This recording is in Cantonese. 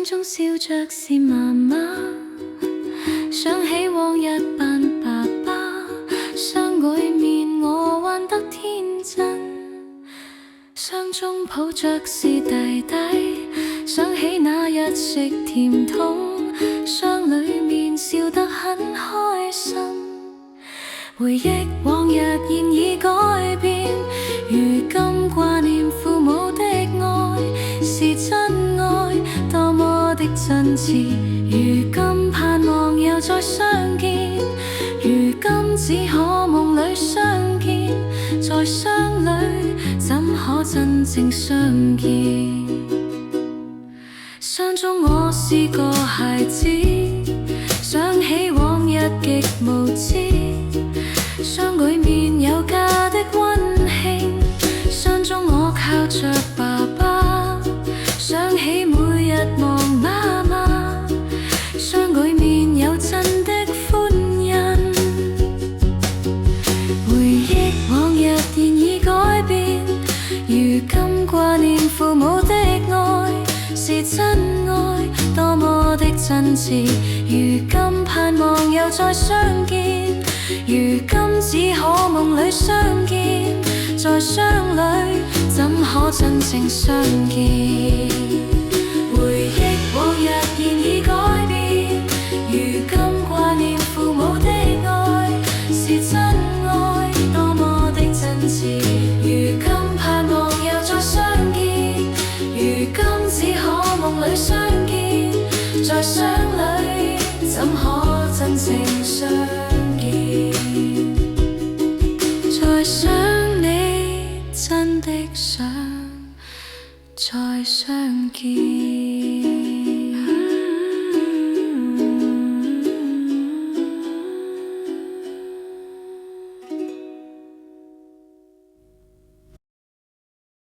中笑着是媽媽，想起往日扮爸爸，相舉面我玩得天真，相中抱着是弟弟，想起那日食甜筒，相裏面笑得很開心。回憶往日現已改變，如今掛念父母的愛是真愛，多麼的真摯。如今盼望又再相見，如今只可夢裏相見，在箱裏怎可真正相見？相中我是個孩子，想起往日極無知，相舉面有家的溫馨，相中我靠着爸爸，想起每日望媽媽，相舉面有真的歡欣。回憶往日現已改變，如今掛念父母的愛是真愛，多麼的真摯。如今盼望又再相見，如今只可夢裏相見，在箱裏怎可真正相見？回憶往日現已改變，如今掛念父母的愛是真愛，多麼的真摯。如今盼望又再相見，如今只可夢裏相見，在箱裏怎可真正相見？再想你，真的想再相見。